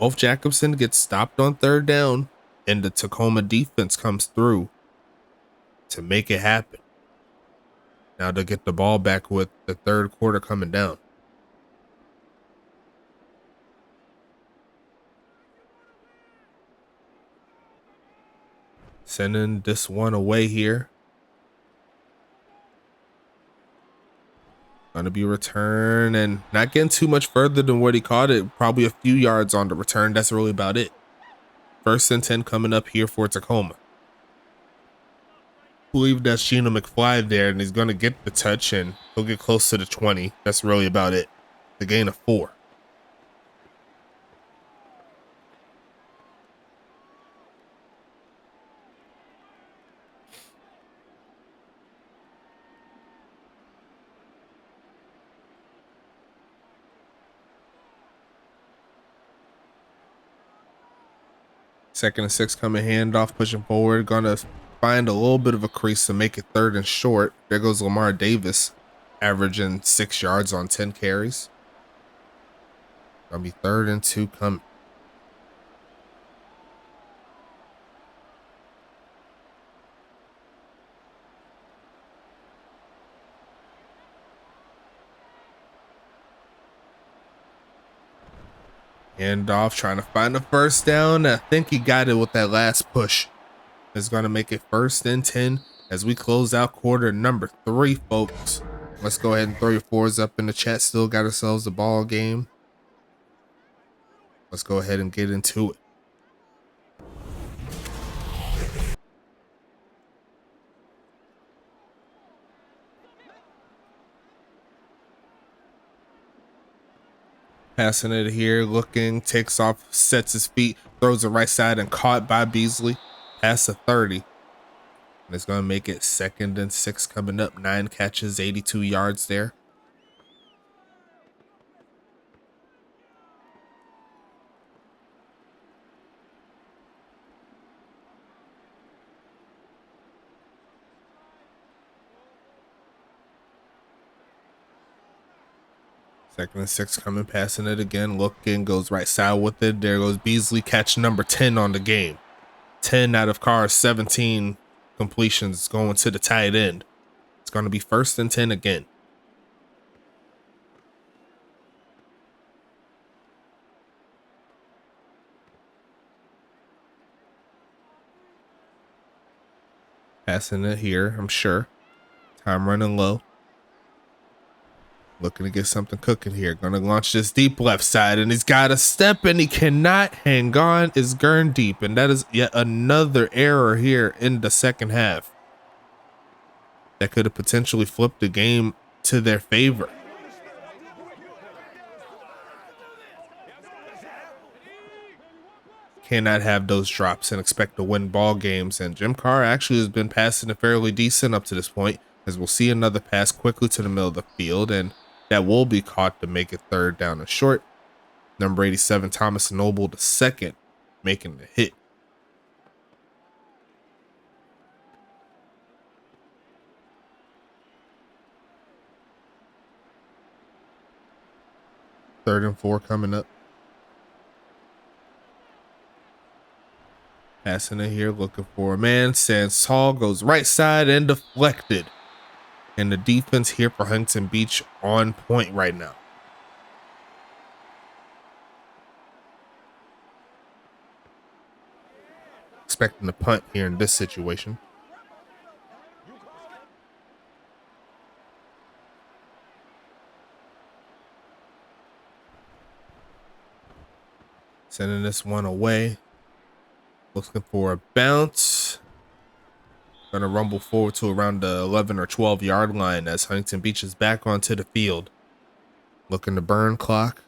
S1: Wolf Jacobson gets stopped on 3rd down, and the Tacoma defense comes through to make it happen. Now they'll get the ball back with the 3rd quarter coming down. Sending this one away here. Going to be a return, and not getting too much further than what he caught it. Probably a few yards on the return. That's really about it. 1st and 10 coming up here for Tacoma. I believe that's Gino McFly there, and he's going to get the touch, and he'll get close to the 20. That's really about it. The gain of 4. Second and 6 coming, handoff, pushing forward. Gonna find a little bit of a crease to make it 3rd and short. There goes Lamar Davis, averaging 6 yards on 10 carries. Gonna be 3rd and 2 coming. Handoff, trying to find the 1st down. I think he got it with that last push. It's going to make it 1st and 10 as we close out quarter number 3, folks. Let's go ahead and throw your 4s up in the chat. Still got ourselves a ball game. Let's go ahead and get into it. Passing it here, looking, takes off, sets his feet, throws it right side, and caught by Beasley. Pass a 30. And it's going to make it 2nd and 6 coming up. 9 catches, 82 yards there. Second and 6 coming, passing it again, looking, goes right side with it. There goes Beasley, catch number 10 on the game. 10 out of Carr's 17 completions going to the tight end. It's going to be 1st and 10 again. Passing it here, I'm sure. Time running low. Looking to get something cooking here. Gonna launch this deep left side, and he's got a step, and he cannot hang on. Is Gurn deep, and that is yet another error here in the second half. That could have potentially flipped the game to their favor. Cannot have those drops and expect to win ball games. And Jim Carr actually has been passing it fairly decent up to this point, as we'll see another pass quickly to the middle of the field, and that will be caught to make it 3rd down and short. Number 87, Thomas Noble II, making the hit. Third and 4 coming up. Passing it here, looking for a man. Stands tall, goes right side and deflected. And the defense here for Huntington Beach on point right now. Expecting the punt here in this situation. Sending this one away. Looking for a bounce. Gonna rumble forward to around the 11 or 12 yard line as Huntington Beach is back onto the field. Looking to burn clock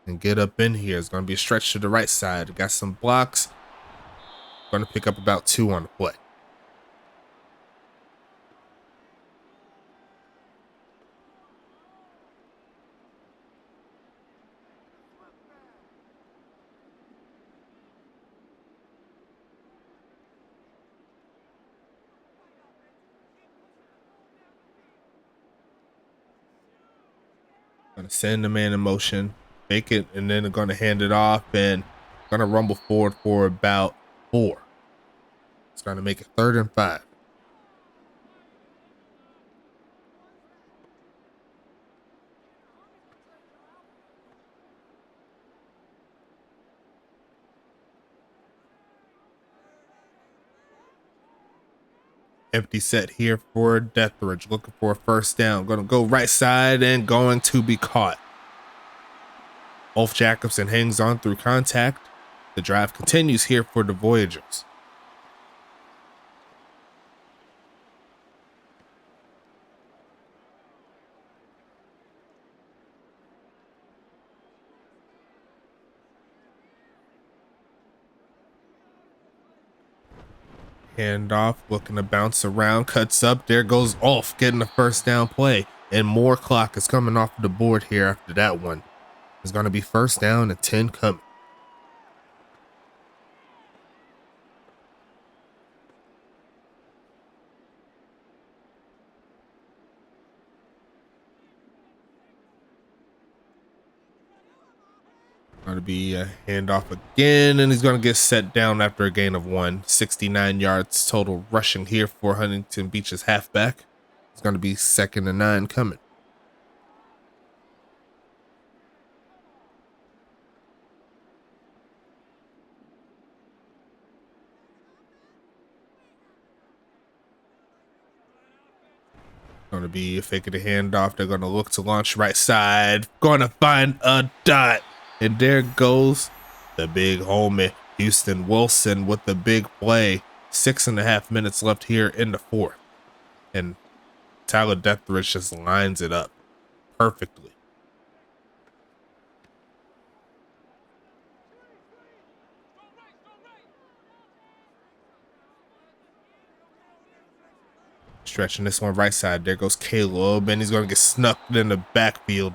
S1: and get up in here. It's gonna be a stretch to the right side. Got some blocks. Gonna pick up about 2 on the play. Gonna send the man in motion, make it, and then they're gonna hand it off and gonna rumble forward for about 4. It's gonna make it 3rd and 5. Empty set here for Deathridge, looking for a 1st down. Gonna go right side and going to be caught. Ulf Jacobson hangs on through contact. The drive continues here for the Voyagers. Handoff, looking to bounce around, cuts up. There goes Ulf, getting the 1st down play. And more clock is coming off the board here after that one. It's going to be 1st down and 10 coming. Going to be a handoff again, and he's going to get set down after a gain of 1. 69 yards total rushing here for Huntington Beach's halfback. It's going to be 2nd and 9 coming. Going to be faking the handoff. They're going to look to launch right side. Going to find a dot. And there goes the big homie, Houston Wilson, with the big play. 6.5 minutes left here in the 4th. And Tyler Deathridge just lines it up perfectly. Stretching this one right side. There goes Caleb, and he's going to get snuffed in the backfield.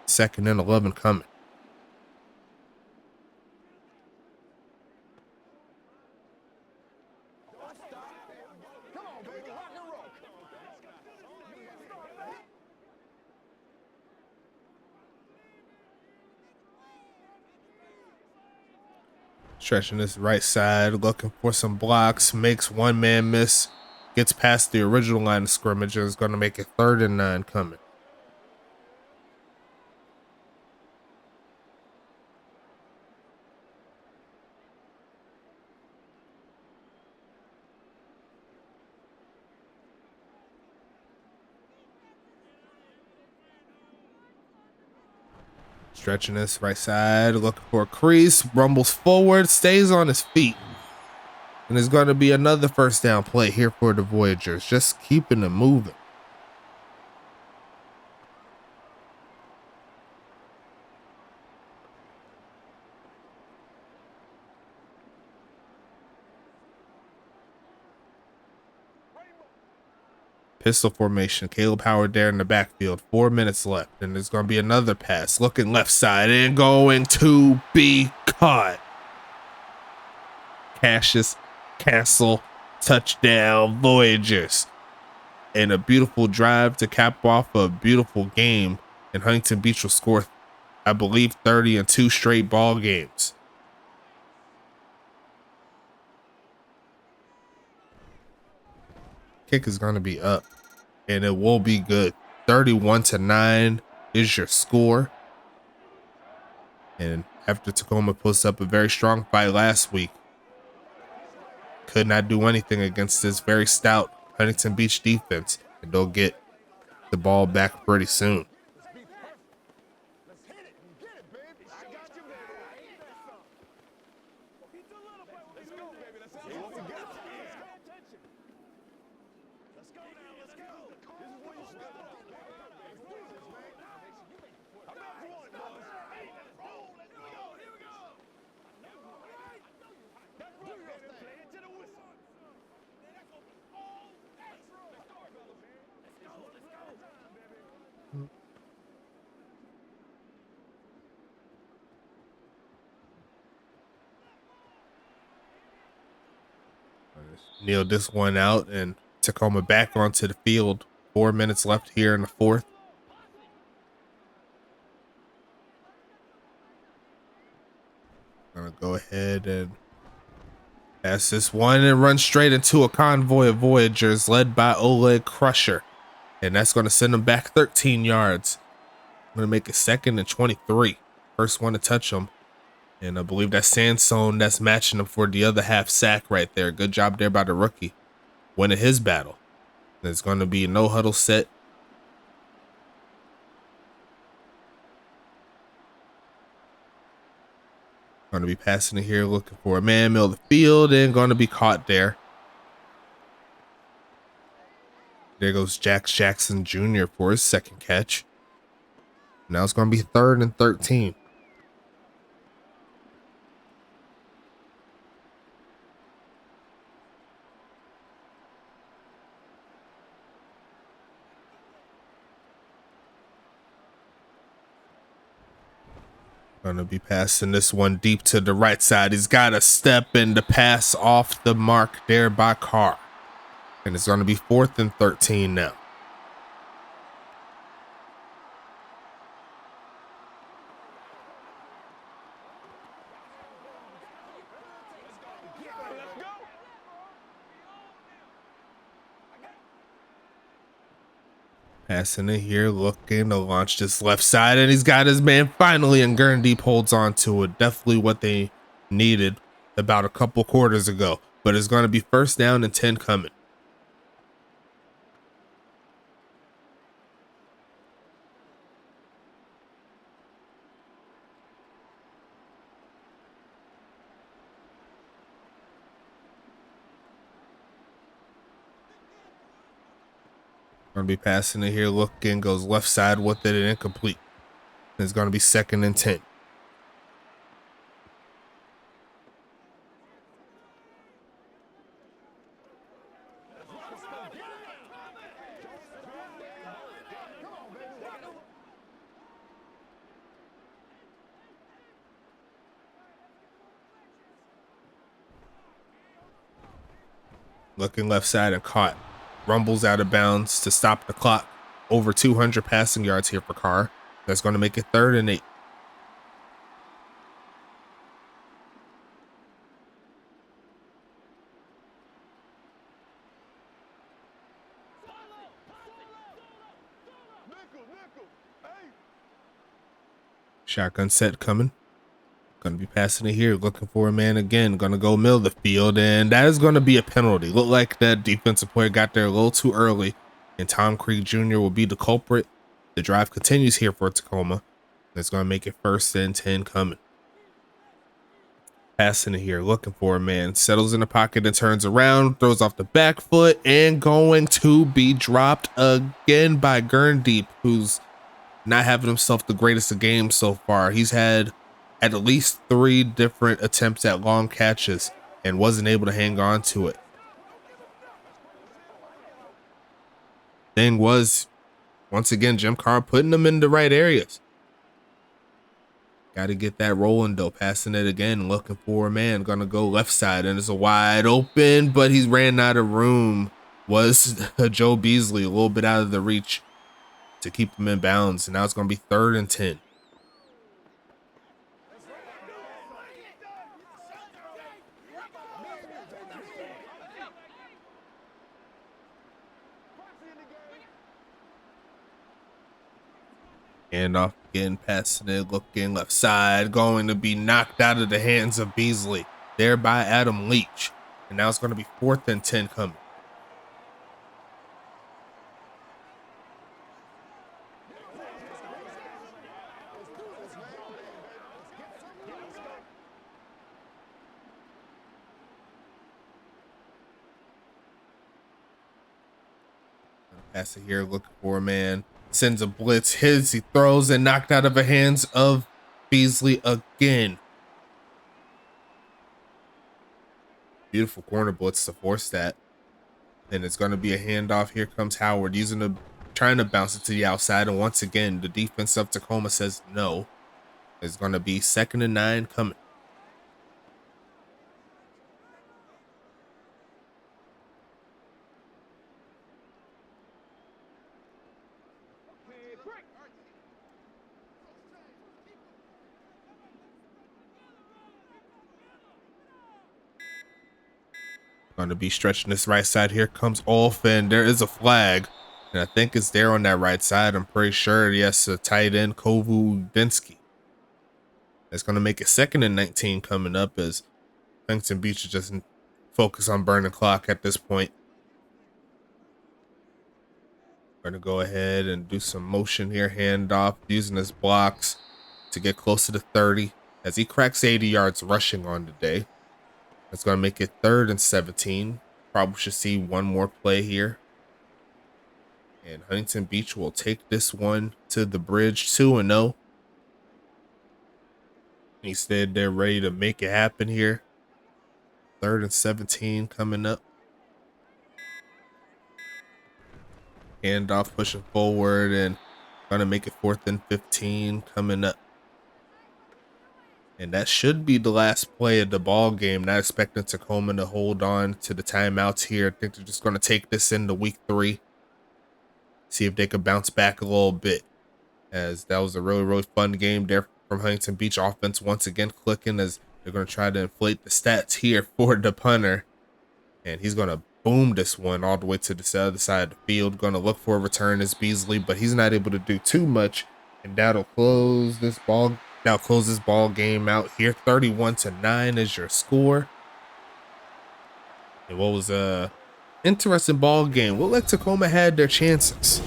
S1: 2nd and 11 coming. Stretching this right side, looking for some blocks, makes one man miss, gets past the original line of scrimmage, and is going to make it 3rd and 9 coming. Stretching this right side, looking for a crease, rumbles forward, stays on his feet. And there's going to be another first down play here for the Voyagers, just keeping them moving. Pistol formation, Caleb Howard there in the backfield, 4 minutes left, and there's going to be another pass, looking left side and going to be caught. Cassius Castle, touchdown Voyagers. And a beautiful drive to cap off a beautiful game, and Huntington Beach will score, I believe, 30 in 2 straight ball games. Kick is going to be up, and it will be good. 31-9 is your score. And after Tacoma puts up a very strong fight last week, could not do anything against this very stout Huntington Beach defense, and they'll get the ball back pretty soon. Kneel this one out, and Tacoma back onto the field. 4 minutes left here in the fourth. Gonna go ahead and pass this one and run straight into a convoy of Voyagers led by Oleg Crusher. And that's going to send them back 13 yards. I'm going to make it 2nd and 23. First one to touch them. And I believe that's Sansone that's matching them for the other half sack right there. Good job there by the rookie. Winning his battle. There's going to be a no huddle set. Going to be passing it here, looking for a man, middle of the field, and going to be caught there. There goes Jax Jackson Jr. for his second catch. Now it's going to be 3rd and 13. Going to be passing this one deep to the right side. He's got a step and the pass off the mark there by Carr. And it's going to be 4th and 13 now. Passing it here, looking to launch this left side, and he's got his man finally, and Gurndeep holds on to it. Definitely what they needed about a couple quarters ago. But it's going to be 1st down and 10 coming. Going to be passing it here, looking, goes left side with it, and incomplete. It's going to be 2nd and 10. Looking left side and caught. Rumbles out of bounds to stop the clock. Over 200 passing yards here for Carr. That's going to make it 3rd and 8. Shotgun set coming. Going to be passing it here, looking for a man again. Going to go middle of the field, and that is going to be a penalty. Looked like that defensive player got there a little too early, and Tom Creek Jr. will be the culprit. The drive continues here for Tacoma. It's going to make it 1st and 10 coming. Passing it here, looking for a man. Settles in the pocket and turns around. Throws off the back foot and going to be dropped again by Gurndeep, who's not having himself the greatest of games so far. He's had at least 3 different attempts at long catches and wasn't able to hang on to it. Thing was, once again, Jim Carr putting them in the right areas. Got to get that rolling though. Passing it again, looking for a man. Gonna go left side, and it's a wide open, but he's ran out of room. Was Joe Beasley a little bit out of the reach to keep him in bounds, and now it's gonna be 3rd and 10. And off again, passing it, looking left side, going to be knocked out of the hands of Beasley, there by Adam Leach. And now it's going to be 4th and 10 coming. Pass it here, looking for a man. Sends a blitz, hits, he throws, and knocked out of the hands of Beasley again. Beautiful corner blitz to force that. And it's going to be a handoff. Here comes Howard trying to bounce it to the outside. And once again, the defense of Tacoma says no. It's going to be 2nd and 9 coming. Going to be stretching this right side. Here comes Olf, and there is a flag, and I think it's there on that right side. I'm pretty sure. Yes, a tight end, Kovu Dinsky. That's going to make it 2nd and 19 coming up, as Huntington Beach is just focus on burning clock at this point. Going to go ahead and do some motion here, handoff, using his blocks to get closer to 30 as he cracks 80 yards rushing on the day. That's going to make it 3rd and 17. Probably should see one more play here. And Huntington Beach will take this one to the bridge, 2-0. Instead, they're ready to make it happen here. 3rd and 17 coming up. Handoff pushing forward, and going to make it 4th and 15 coming up. And that should be the last play of the ball game. Not expecting Tacoma to hold on to the timeouts here. I think they're just going to take this into week 3. See if they could bounce back a little bit, as that was a really, really fun game there from Huntington Beach. Offense once again clicking, as they're going to try to inflate the stats here for the punter. And he's going to boom this one all the way to the other side of the field. Going to look for a return as Beasley, but he's not able to do too much. And that'll close this ball. Now close this ball game out here. 31-9 is your score. And what was a interesting ball game. Looked like Tacoma had their chances,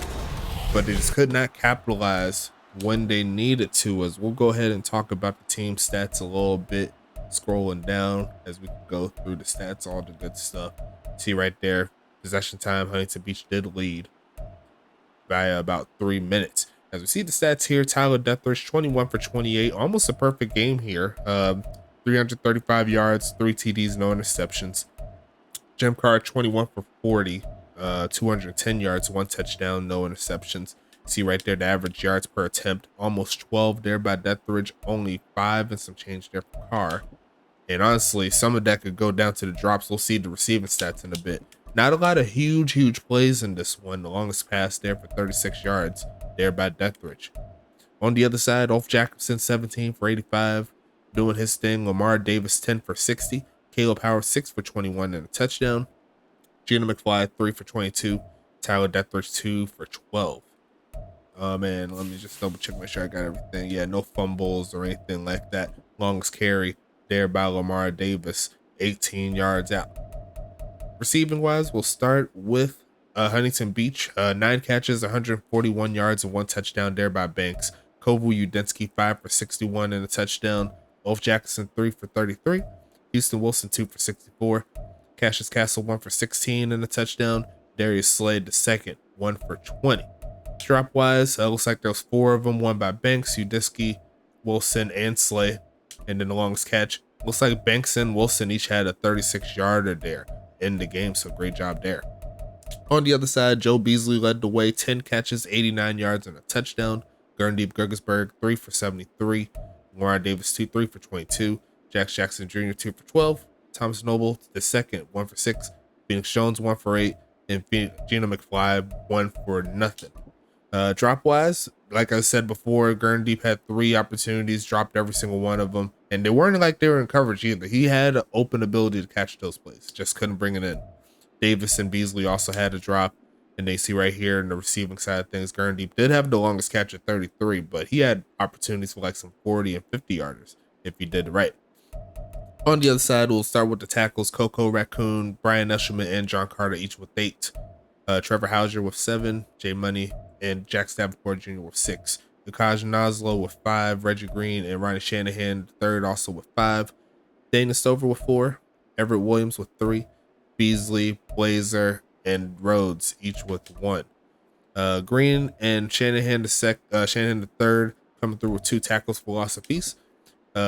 S1: but they just could not capitalize when they needed to. As we'll go ahead and talk about the team stats a little bit, scrolling down as we go through the stats, all the good stuff. See right there, possession time, Huntington Beach did lead by about 3 minutes. As we see the stats here, Tyler Deathridge, 21 for 28, almost a perfect game here. 335 yards, 3 TDs, no interceptions. Jim Carr, 21 for 40, 210 yards, 1 touchdown, no interceptions. See right there, the average yards per attempt, almost 12 there by Deathridge, only 5 and some change there for Carr. And honestly, some of that could go down to the drops. We'll see the receiving stats in a bit. Not a lot of huge plays in this one. The longest pass there for 36 yards there by Deathridge. On the other side, Ulf Jacobson, 17 for 85, doing his thing. Lamar Davis, 10 for 60. Caleb Howard, 6 for 21 and a touchdown. Gina McFly, 3 for 22. Tyler Deathridge, 2 for 12. Oh man, let me just double check, make sure I got everything. Yeah, no fumbles or anything like that. Longest carry there by Lamar Davis, 18 yards out. Receiving wise, we'll start with Huntington Beach. 9 catches, 141 yards, and 1 touchdown there by Banks. Kovu Udinski 5 for 61 and a touchdown. Ulf Jackson 3 for 33. Houston Wilson 2 for 64. Cassius Castle 1 for 16 and a touchdown. Darius Slade the second 1 for 20. Drop wise, looks like there was 4 of them, one by Banks, Udinski, Wilson, and Slay. And then the longest catch, looks like Banks and Wilson each had a 36-yarder there in the game, so great job there. On the other side, Joe Beasley led the way, 10 catches, 89 yards, and a touchdown. Gurndeep Gergesberg 3 for 73. Warren Davis 3 for 22. Jax Jackson Jr. 2 for 12. Thomas Noble the second 1 for 6. Phoenix Jones 1 for 8. And Gina McFly 1 for nothing. Drop wise, like I said before, Gurndeep had 3 opportunities, dropped every single one of them, and they weren't like they were in coverage either. He had an open ability to catch those plays, just couldn't bring it in. Davis and Beasley also had a drop, and they see right here in the receiving side of things, Gurndeep did have the longest catch at 33, but he had opportunities for like some 40 and 50 yarders if he did it right. On the other side, we'll start with the tackles. Coco Raccoon, Brian Eshelman, and John Carter each with 8. Trevor Hauser with 7. Jay Money and Jack Davenport Jr. with 6. Ukaj Naslo with 5. Reggie Green and Ronnie Shanahan third also with 5. Dana Stover with 4. Everett Williams with 3. Beasley, Blazer, and Rhodes each with 1. Green and Shanahan the third coming through with 2 tackles for loss apiece.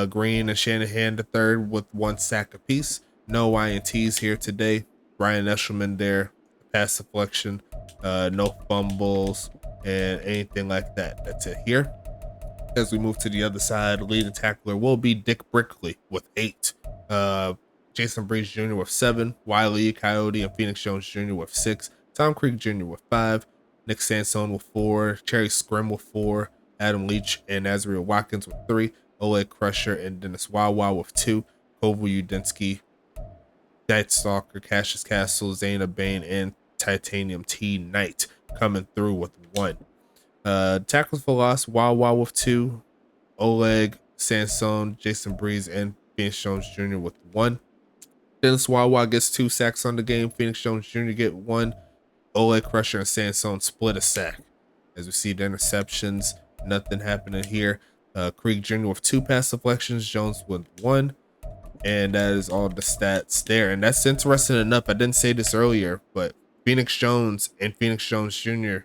S1: Green and Shanahan the third with 1 sack apiece. No INTs here today. Brian Eshelman there, pass deflection, no fumbles, and anything like that. That's it here. As we move to the other side, leading tackler will be Dick Brickley with 8. Jason Breeze Jr. with 7. Wiley Coyote and Phoenix Jones Jr. with 6. Tom Creek Jr. with 5. Nick Sansone with 4. Cherry Scrim with 4. Adam Leach and Azriel Watkins with 3. Oleg Crusher and Dennis Wawa with 2. Kovu Udinski, Night Stalker, Cassius Castle, Zaina Bain, and Titanium T Knight coming through with 1. Tackles for loss, Wawa with 2. Oleg, Sansone, Jason Breeze, and Phoenix Jones Jr. with 1. Dennis Wawa gets 2 sacks on the game. Phoenix Jones Jr. get 1. Oleg Crusher and Sansone split a sack. As we see the interceptions, nothing happening here. Creek Jr. with 2 pass deflections, Jones with 1. And that is all the stats there. And that's interesting enough. I didn't say this earlier, but Phoenix Jones and Phoenix Jones Jr.,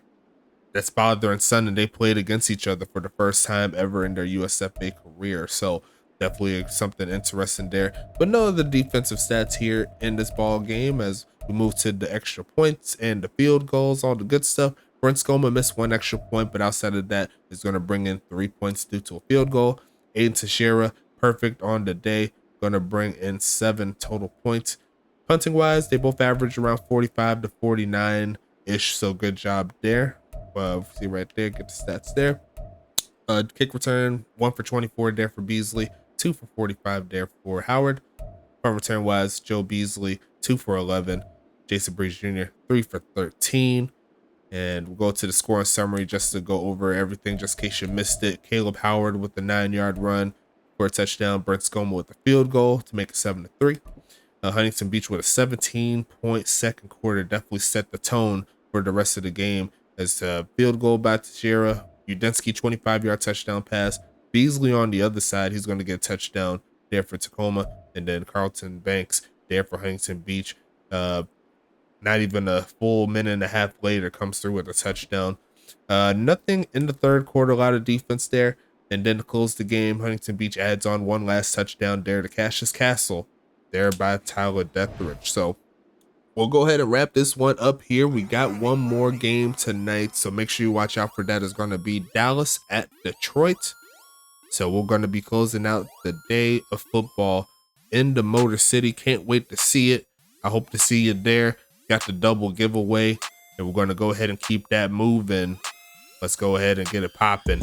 S1: that's father and son, and they played against each other for the first time ever in their USFA career. So definitely something interesting there. But no other defensive stats here in this ball game as we move to the extra points and the field goals, all the good stuff. Brent Skoma missed 1 extra point, but outside of that, is going to bring in 3 points due to a field goal. Aiden Teixeira, perfect on the day, going to bring in 7 total points. Punting wise, they both average around 45 to 49-ish, so good job there. See right there, get the stats there. Kick return, 1 for 24 there for Beasley, 2 for 45 there for Howard. Punt return wise, Joe Beasley, 2 for 11. Jason Breeze Jr., 3 for 13. And we'll go to the scoring summary just to go over everything, just in case you missed it. Caleb Howard with the 9-yard run for a touchdown. Brent Skoma with the field goal to make it 7-3. Huntington Beach with a 17-point second quarter definitely set the tone for the rest of the game. As field goal by Teixeira, Udinski 25-yard touchdown pass. Beasley on the other side, he's going to get a touchdown there for Tacoma. And then Carlton Banks there for Huntington Beach. Not even a full minute and a half later comes through with a touchdown. Nothing in the third quarter, a lot of defense there. And then to close the game, Huntington Beach adds on 1 last touchdown there to Cassius Castle there by Tyler Deathridge. So we'll go ahead and wrap this one up here. We got one more game tonight, so make sure you watch out for that. It's going to be Dallas at Detroit. So we're going to be closing out the day of football in the Motor City. Can't wait to see it. I hope to see you there. Got the double giveaway, and we're going to go ahead and keep that moving. Let's go ahead and get it popping.